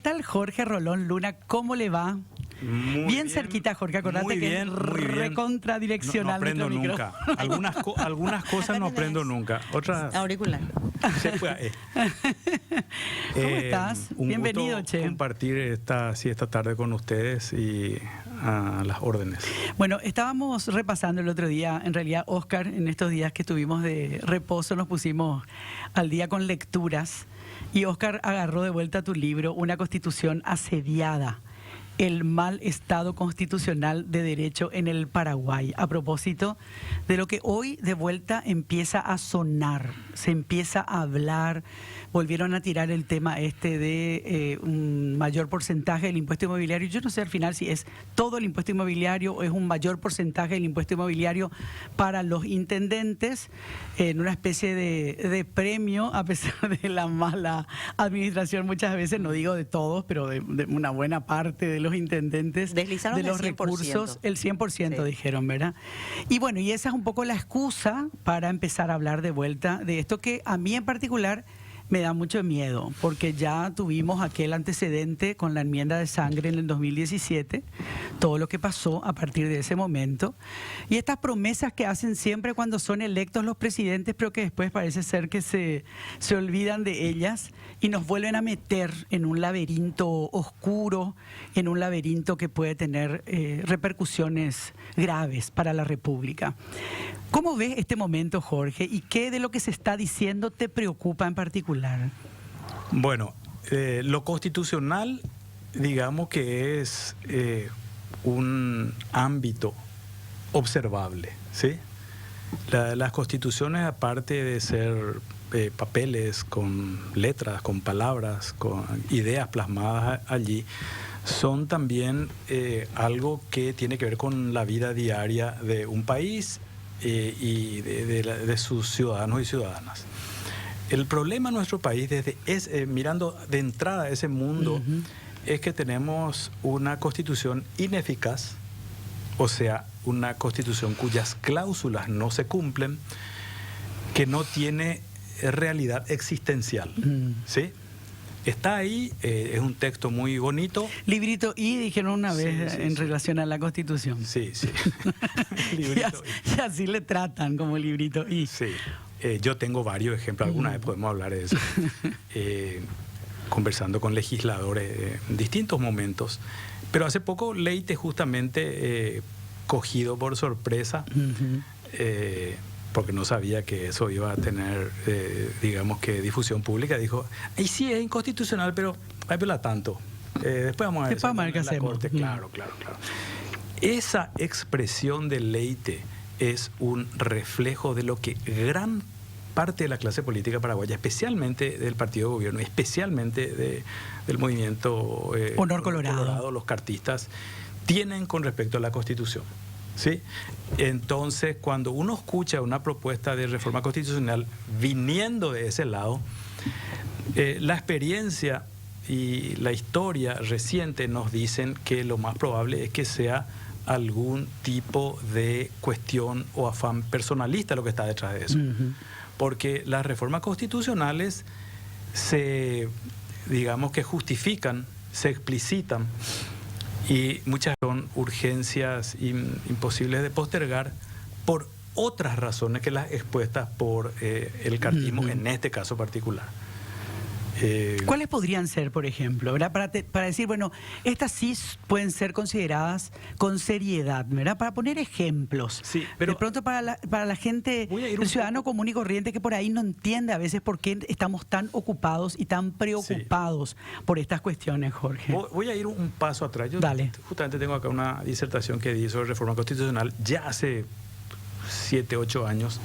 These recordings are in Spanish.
¿Qué tal Jorge Rolón Luna? ¿Cómo le va? Muy bien cerquita, Jorge, acordate que es recontradireccional. No aprendo nunca. Algunas cosas no aprendo nunca. Otras... Auricular. Se puede. ¿Cómo estás? Un Bienvenido, gusto che. compartir esta tarde con ustedes y a las órdenes. Bueno, estábamos repasando el otro día, en realidad, Oscar, en estos días que estuvimos de reposo, nos pusimos al día con lecturas y Oscar agarró de vuelta tu libro, Una Constitución asediada. El mal estado constitucional de derecho en el Paraguay, a propósito de lo que hoy de vuelta empieza a sonar, se empieza a hablar, volvieron a tirar el tema de un mayor porcentaje del impuesto inmobiliario. Yo no sé al final si es todo el impuesto inmobiliario o es un mayor porcentaje del impuesto inmobiliario para los intendentes, en una especie de premio, a pesar de la mala administración muchas veces, no digo de todos, pero de una buena parte de los intendentes, deslizaron de los el 100%. recursos, el 100% Sí. dijeron, ¿verdad? Y bueno, y esa es un poco la excusa para empezar a hablar de vuelta de esto que a mí en particular me da mucho miedo, porque ya tuvimos aquel antecedente con la enmienda de sangre en el 2017, todo lo que pasó a partir de ese momento, y estas promesas que hacen siempre cuando son electos los presidentes, pero que después parece ser que se olvidan de ellas y nos vuelven a meter en un laberinto oscuro, en un laberinto que puede tener repercusiones graves para la República. ¿Cómo ves este momento, Jorge? ¿Y qué de lo que se está diciendo te preocupa en particular? Bueno, lo constitucional, digamos que es un ámbito observable, ¿sí? Las constituciones, aparte de ser papeles con letras, con palabras, con ideas plasmadas allí, son también algo que tiene que ver con la vida diaria de un país y de sus ciudadanos y ciudadanas. El problema en nuestro país, mirando de entrada a ese mundo, es que tenemos una constitución ineficaz, o sea, una constitución cuyas cláusulas no se cumplen, que no tiene realidad existencial, ¿sí? Está ahí, es un texto muy bonito. Librito I, dijeron una vez en relación a la Constitución. Sí, sí. Librito I. Y así le tratan como librito I. Sí. Yo tengo varios ejemplos, alguna vez podemos hablar de eso. Conversando con legisladores en distintos momentos. Pero hace poco Leite justamente cogido por sorpresa, porque no sabía que eso iba a tener, digamos que difusión pública, dijo, ay sí, es inconstitucional, pero hay viola tanto. Después vamos a ver eso en la Corte. Claro. Esa expresión de Leite es un reflejo de lo que gran parte de la clase política paraguaya, especialmente del partido de gobierno, especialmente del movimiento Honor Colorado, los cartistas, tienen con respecto a la Constitución, ¿sí? Entonces, cuando uno escucha una propuesta de reforma constitucional viniendo de ese lado, la experiencia y la historia reciente nos dicen que lo más probable es que sea algún tipo de cuestión o afán personalista lo que está detrás de eso. Porque las reformas constitucionales digamos que justifican, se explicitan, y muchas son urgencias imposibles de postergar por otras razones que las expuestas por el cartismo en este caso particular. ¿Cuáles podrían ser, por ejemplo, ¿verdad? Para decir, bueno, estas sí pueden ser consideradas con seriedad, ¿verdad? Para poner ejemplos. Sí, pero de pronto para la gente, el ciudadano común y corriente que por ahí no entiende a veces por qué estamos tan ocupados y tan preocupados por estas cuestiones, Jorge. Voy a ir un paso atrás. Yo Dale. Justamente tengo acá una disertación que di sobre reforma constitucional ya hace 7, 8 años.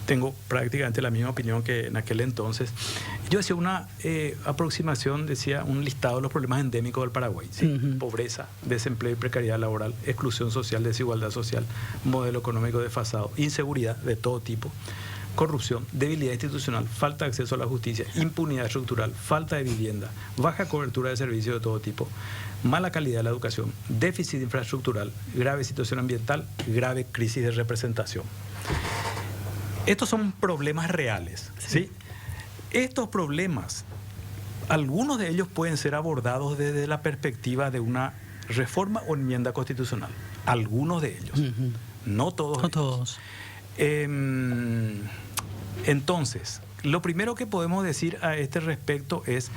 Tengo prácticamente la misma opinión que en aquel entonces. Yo hacía una aproximación, decía un listado de los problemas endémicos del Paraguay, ¿sí? Pobreza, desempleo y precariedad laboral, exclusión social, desigualdad social, modelo económico desfasado, inseguridad de todo tipo, corrupción, debilidad institucional, falta de acceso a la justicia, impunidad estructural, falta de vivienda, baja cobertura de servicios de todo tipo, mala calidad de la educación, déficit infraestructural, grave situación ambiental, grave crisis de representación. Estos son problemas reales, ¿sí? Estos problemas algunos de ellos pueden ser abordados desde la perspectiva de una reforma o enmienda constitucional. Algunos de ellos, no todos. No todos. Entonces, lo primero que podemos decir a este respecto es,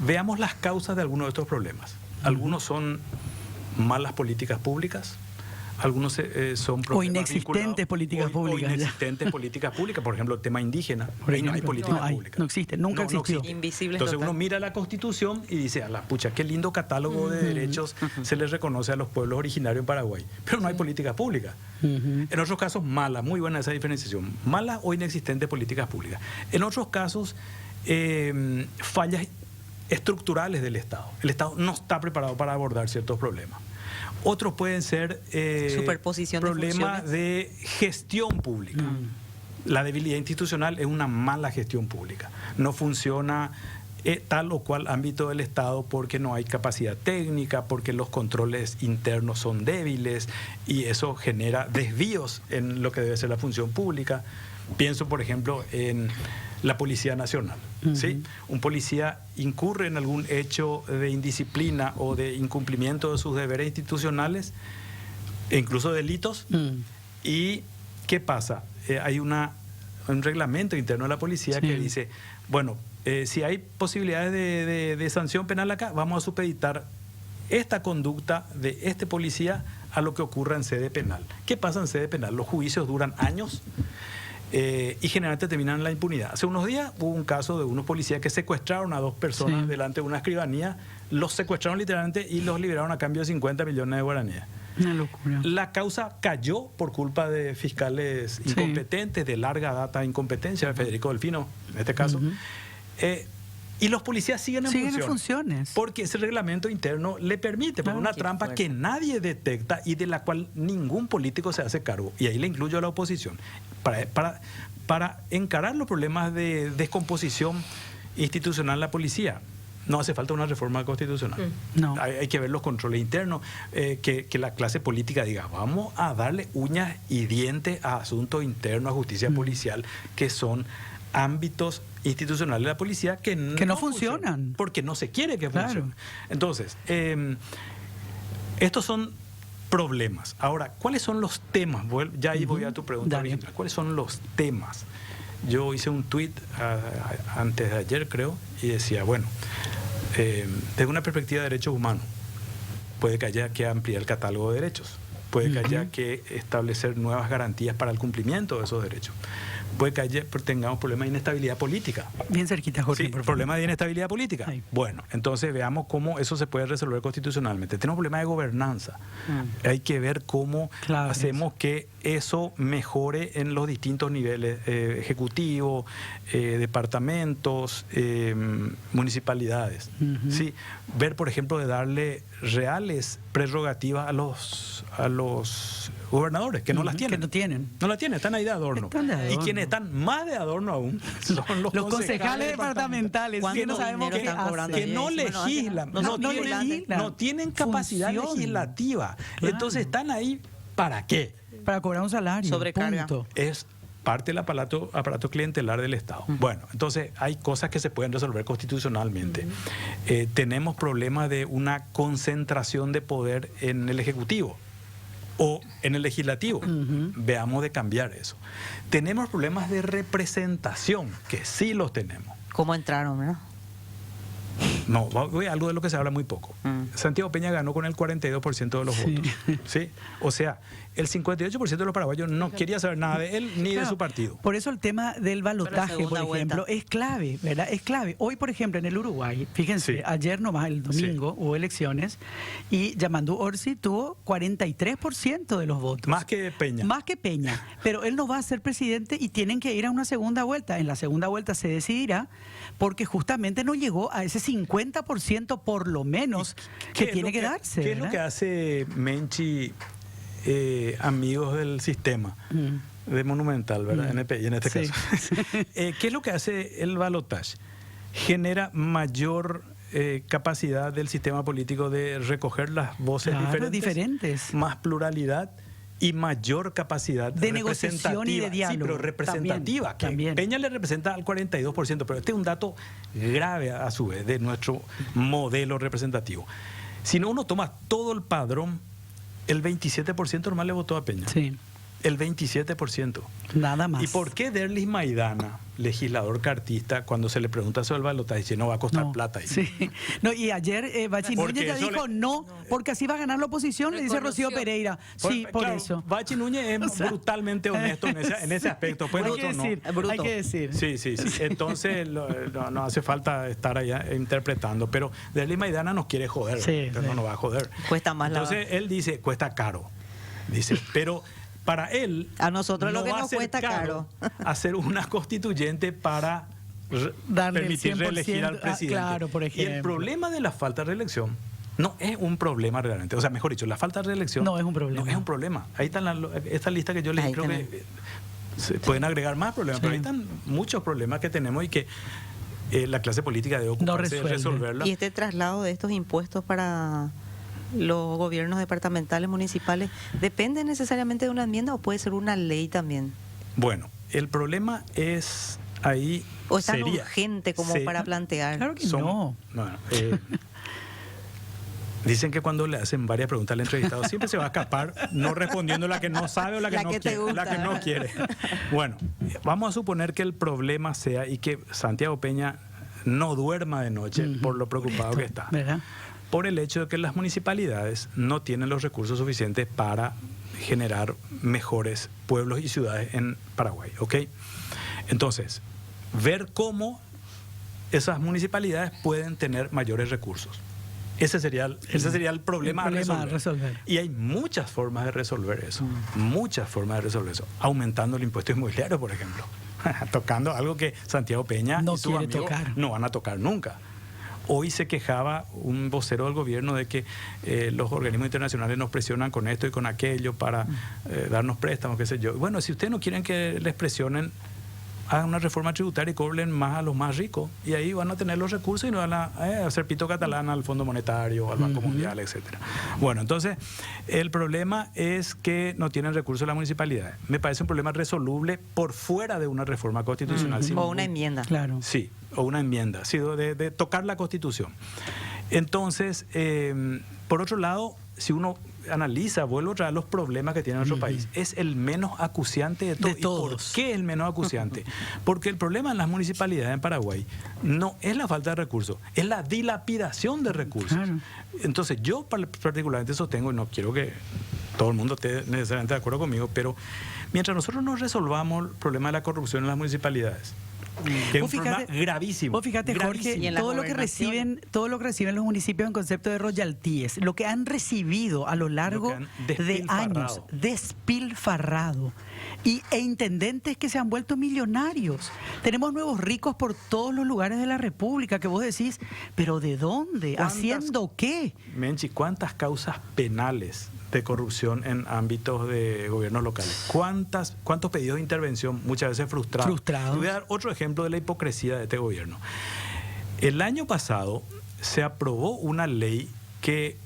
veamos las causas de algunos de estos problemas. Algunos son malas políticas públicas, algunos son problemas o inexistentes políticas públicas. O inexistentes políticas públicas, por ejemplo, el tema indígena. Ahí no hay política pública. No existe, nunca existió. Invisible. Entonces uno mira la Constitución y dice, a la pucha, qué lindo catálogo de derechos se les reconoce a los pueblos originarios en Paraguay. Pero no hay políticas públicas. En otros casos, malas, muy buena esa diferenciación. Malas o inexistentes políticas públicas. En otros casos, fallas estructurales del Estado. El Estado no está preparado para abordar ciertos problemas. Otros pueden ser problemas de gestión pública. La debilidad institucional es una mala gestión pública. No funciona tal o cual ámbito del Estado porque no hay capacidad técnica, porque los controles internos son débiles y eso genera desvíos en lo que debe ser la función pública. Pienso, por ejemplo, en la Policía Nacional. ¿Sí? Un policía incurre en algún hecho de indisciplina o de incumplimiento de sus deberes institucionales, e incluso delitos. ¿Y qué pasa? Hay un reglamento interno de la policía que dice, bueno, si hay posibilidades de sanción penal acá, vamos a supeditar esta conducta de este policía a lo que ocurra en sede penal. ¿Qué pasa en sede penal? Los juicios duran años. Y generalmente terminan en la impunidad. Hace unos días hubo un caso de unos policías que secuestraron a 2 personas delante de una escribanía, los secuestraron literalmente y los liberaron a cambio de 50 millones de guaraníes. Una locura. La causa cayó por culpa de fiscales incompetentes, de larga data de incompetencia, de Federico Delfino, en este caso. Y los policías siguen en funciones. Porque ese reglamento interno le permite, por una trampa que nadie detecta y de la cual ningún político se hace cargo. Y ahí le incluyo a la oposición. Para encarar los problemas de descomposición institucional en la policía, no hace falta una reforma constitucional. No. Hay que ver los controles internos, que la clase política diga, vamos a darle uñas y dientes a asuntos internos, a justicia policial, que son ámbitos institucionales de la policía que no funcionan. Porque no se quiere que funcionen. Entonces, estos son problemas. Ahora, ¿cuáles son los temas? Ya ahí voy a tu pregunta original. ¿Cuáles son los temas? Yo hice un tuit antes de ayer, creo, y decía, bueno, desde una perspectiva de derechos humanos, puede que haya que ampliar el catálogo de derechos, puede que haya que establecer nuevas garantías para el cumplimiento de esos derechos. Puede que tengamos problemas de inestabilidad política. Bien cerquita, Jorge. Sí, problemas de inestabilidad política. Ay. Bueno, entonces veamos cómo eso se puede resolver constitucionalmente. Tenemos problemas de gobernanza. Hay que ver cómo hacemos que eso mejore en los distintos niveles, ejecutivo, departamentos, municipalidades. ¿Sí? Ver, por ejemplo, de darle reales prerrogativas a los gobernadores, que no las tienen. Que no tienen. No las tienen, están ahí de adorno. Y quienes están más de adorno aún son los concejales departamentales, que no sabemos qué hacen. que no legislan, no tienen capacidad legislativa. Entonces están ahí, ¿para qué? Para cobrar un salario. Sobrecarga. Punto. Es parte del aparato clientelar del Estado. Bueno, entonces hay cosas que se pueden resolver constitucionalmente. Tenemos problemas de una concentración de poder en el Ejecutivo o en el Legislativo. Veamos de cambiar eso. Tenemos problemas de representación, que sí los tenemos. ¿Cómo entraron, verdad? No, voy a algo de lo que se habla muy poco. Santiago Peña ganó con el 42% de los votos. ¿Sí? O sea, el 58% de los paraguayos no quería saber nada de él ni de su partido. Por eso el tema del balotaje, por ejemplo, es clave, ¿verdad? Es clave. Hoy, por ejemplo, en el Uruguay, fíjense, ayer nomás, el domingo, hubo elecciones y Yamandu Orsi tuvo 43% de los votos. Más que Peña. Más que Peña. Pero él no va a ser presidente y tienen que ir a una segunda vuelta. En la segunda vuelta se decidirá porque justamente no llegó a ese 50% por lo menos que tiene que darse. ¿Qué es lo que hace Menchi, amigos del sistema de Monumental, ¿verdad? NPI en este caso? ¿Qué es lo que hace el balotaje? Genera mayor capacidad del sistema político de recoger las voces diferentes, más pluralidad y mayor capacidad de negociación y de diálogo. Sí, pero representativa. También. Peña le representa al 42%, pero este es un dato grave a su vez de nuestro modelo representativo. Si no, uno toma todo el padrón, el 27% normal le votó a Peña. Sí. El 27%. Nada más. ¿Y por qué Derlis Maidana, legislador cartista, cuando se le pregunta sobre el balotaje, dice no va a costar plata? Ahí. Sí. No, y ayer Bachi Porque Núñez ya eso dijo no, porque así va a ganar la oposición, le dice Rocío Pereira. Sí, por claro, eso. Bachi Núñez es O sea, brutalmente honesto en ese aspecto. Pues hay nosotros que decir, no. hay que decir. Sí. Entonces no hace falta estar allá interpretando. Pero Derlis Maidana nos quiere joder, Sí, pero sí. no nos va a joder. Cuesta más Entonces él dice, cuesta caro. Dice, pero para él A nosotros lo que va a nos ser cuesta caro. hacer una constituyente para Darle el permitir 100%, reelegir al presidente. claro, por Y ejemplo. el problema de la falta de reelección no es un problema realmente. O sea, mejor dicho, la falta de reelección No es un problema. No es un problema. Ahí está esta lista que yo les Ahí creo tenés. que se pueden agregar más problemas, Sí. pero ahí están muchos problemas que tenemos y que la clase política debe ocuparse de resuelve. resolverla. Y este traslado de estos impuestos para los gobiernos departamentales, municipales, ¿depende necesariamente de una enmienda o puede ser una ley también? Bueno, el problema es ahí. ¿O es tan sería- urgente como se- para plantear? Claro que Son- no. Dicen que cuando le hacen varias preguntas al entrevistado siempre se va a escapar no respondiendo la que no sabe o la que, La no, que te quiere, la gusta. que no quiere. Bueno, vamos a suponer que el problema sea y que Santiago Peña no duerma de noche por lo preocupado que está. ¿Verdad? Por el hecho de que las municipalidades no tienen los recursos suficientes para generar mejores pueblos y ciudades en Paraguay, ¿ok? Entonces, ver cómo esas municipalidades pueden tener mayores recursos. Ese sería el problema, a resolver. Y hay muchas formas de resolver eso. Muchas formas de resolver eso. Aumentando el impuesto inmobiliario, por ejemplo. Tocando algo que Santiago Peña No y sus quiere amigos tocar. no van a tocar nunca. Hoy se quejaba un vocero del gobierno de que los organismos internacionales nos presionan con esto y con aquello para darnos préstamos, qué sé yo. Bueno, si ustedes no quieren que les presionen, hagan una reforma tributaria y cobren más a los más ricos. Y ahí van a tener los recursos y no van a hacer pito catalán al Fondo Monetario, al Banco Mundial, etcétera. Bueno, entonces, el problema es que no tienen recursos las municipalidades. Me parece un problema resoluble por fuera de una reforma constitucional. sin O ningún- una enmienda. Claro. Sí, o una enmienda, sí, de tocar la Constitución. Entonces, por otro lado, si uno analiza, vuelvo a traer los problemas que tiene nuestro país, es el menos acuciante de, De ¿Y por todos. qué es el menos acuciante? Porque el problema en las municipalidades en Paraguay no es la falta de recursos, es la dilapidación de recursos. Claro. Entonces, yo particularmente sostengo, y no quiero que todo el mundo esté necesariamente de acuerdo conmigo, pero mientras nosotros no resolvamos el problema de la corrupción en las municipalidades, que es un Vos fíjate- problema gravísimo. Vos fíjate, gravísimo. Jorge, Y en la todo lo que gobernación. reciben los municipios en concepto de royalties, lo que han recibido a lo largo Lo que han de años, despilfarrado, e intendentes que se han vuelto millonarios. Tenemos nuevos ricos por todos los lugares de la República, que vos decís, ¿pero de dónde? ¿Cuántas- ¿Haciendo qué? Menchi, ¿cuántas causas penales de corrupción en ámbitos de gobiernos locales? ¿Cuántos pedidos de intervención muchas veces frustrados? Frustrados. Te voy a dar otro ejemplo de la hipocresía de este gobierno. El año pasado se aprobó una ley que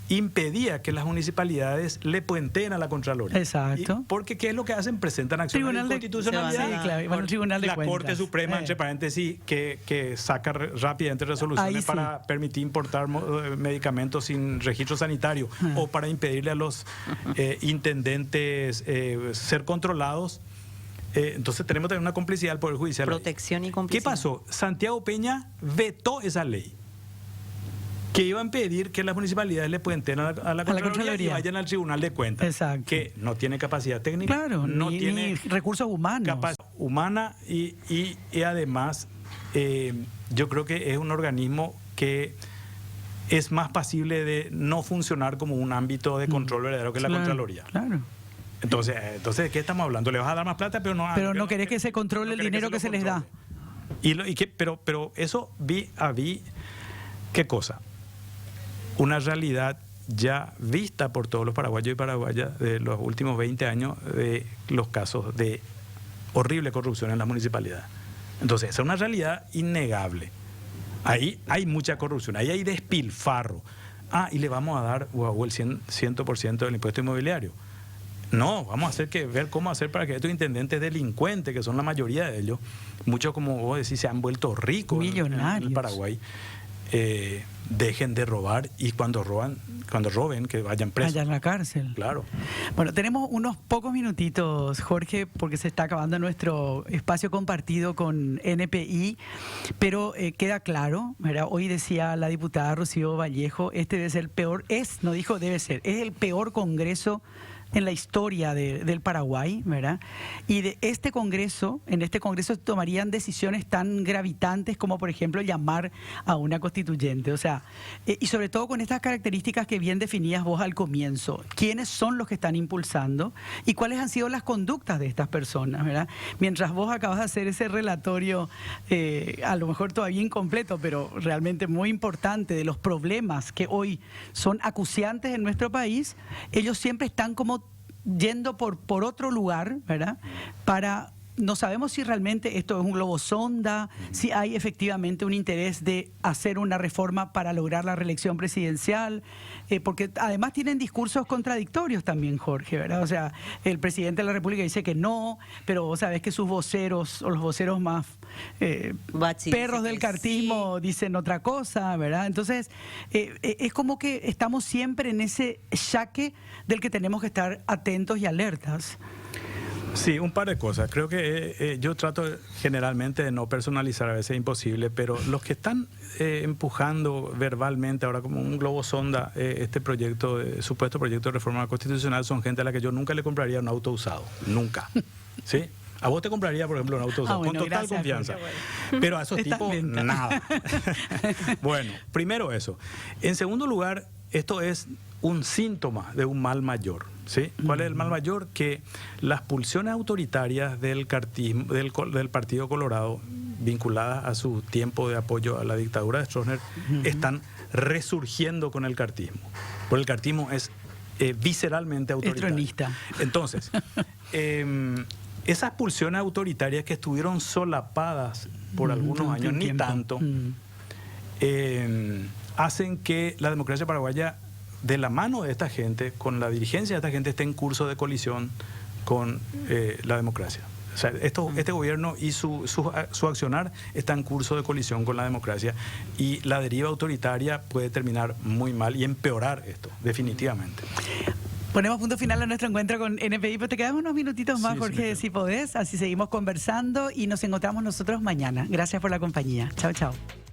impedía que las municipalidades le puenteen a la Contraloría. Exacto. Porque ¿qué es lo que hacen? Presentan acciones de Tribunal de- inconstitucionalidad. Sí, claro, van al Tribunal de la Cuentas. Corte Suprema, entre paréntesis, que saca rápidamente resoluciones Ahí sí. para permitir importar medicamentos sin registro sanitario o para impedirle a los intendentes ser controlados. Entonces tenemos también una complicidad del Poder Judicial. Protección y ¿Qué complicidad. pasó? Santiago Peña vetó esa ley que iba a impedir que las municipalidades le puenten a la Contraloría y Contraloría. vayan al Tribunal de Cuentas, Exacto. que no tiene capacidad técnica, Claro, no ni tiene recursos humanos. capacidad humana y además yo creo que es un organismo que es más pasible de no funcionar como un ámbito de control verdadero que es la Claro, Contraloría. Claro. Entonces, ¿de qué estamos hablando? ¿Le vas a dar más plata? Pero no querés que se controle el querés dinero que se les da. Pero eso ¿qué cosa? Una realidad ya vista por todos los paraguayos y paraguayas de los últimos 20 años de los casos de horrible corrupción en las municipalidades. Entonces, esa es una realidad innegable. Ahí hay mucha corrupción, ahí hay despilfarro, y le vamos a dar el 100% del impuesto inmobiliario. No, vamos a hacer ver cómo hacer para que estos intendentes delincuentes, que son la mayoría de ellos, muchos, como vos decís, se han vuelto ricos millonarios en el Paraguay, dejen de robar, y cuando roben, que vayan presos. Allá en la cárcel. Claro. Bueno, tenemos unos pocos minutitos, Jorge, porque se está acabando nuestro espacio compartido con NPI, pero queda claro, ¿verdad? Hoy decía la diputada Rocío Vallejo, este debe ser el peor, no dijo debe ser, es el peor congreso en la historia del Paraguay, ¿verdad? Y de este congreso, en este congreso tomarían decisiones tan gravitantes como, por ejemplo, llamar a una constituyente. O sea, y sobre todo con estas características que bien definías vos al comienzo. ¿Quiénes son los que están impulsando? ¿Y cuáles han sido las conductas de estas personas, ¿verdad? Mientras vos acabas de hacer ese relatorio, a lo mejor todavía incompleto, pero realmente muy importante, de los problemas que hoy son acuciantes en nuestro país, ellos siempre están como yendo por otro lugar, ¿verdad? No sabemos si realmente esto es un globo sonda, si hay efectivamente un interés de hacer una reforma para lograr la reelección presidencial, porque además tienen discursos contradictorios también, Jorge, ¿verdad? O sea, el presidente de la República dice que no, pero vos sabés que sus voceros, o los voceros más perros del cartismo, sí, dicen otra cosa, ¿verdad? Entonces, es como que estamos siempre en ese jaque del que tenemos que estar atentos y alertas. Sí, un par de cosas. Creo que yo trato generalmente de no personalizar, a veces es imposible, pero los que están empujando verbalmente ahora como un globo sonda este supuesto proyecto de reforma constitucional son gente a la que yo nunca le compraría un auto usado. Nunca. ¿Sí? A vos te compraría, por ejemplo, un auto usado, bueno, con total confianza. Pero a esos tipos, nada. Bueno, primero eso. En segundo lugar, esto es un síntoma de un mal mayor. ¿Sí? ¿Cuál es el mal mayor? Que las pulsiones autoritarias del Partido Colorado, vinculadas a su tiempo de apoyo a la dictadura de Stroessner, están resurgiendo con el cartismo. Porque el cartismo es visceralmente autoritario. Entonces, esas pulsiones autoritarias que estuvieron solapadas por algunos años, ni tanto, hacen que la democracia paraguaya, de la mano de esta gente, con la dirigencia de esta gente, esté en curso de colisión con la democracia. O sea, este gobierno y su accionar está en curso de colisión con la democracia, y la deriva autoritaria puede terminar muy mal y empeorar esto, definitivamente. Ponemos punto final a nuestro encuentro con NPI, pero te quedamos unos minutitos más, sí, Jorge, si podés, así seguimos conversando y nos encontramos nosotros mañana. Gracias por la compañía. Chao, chao.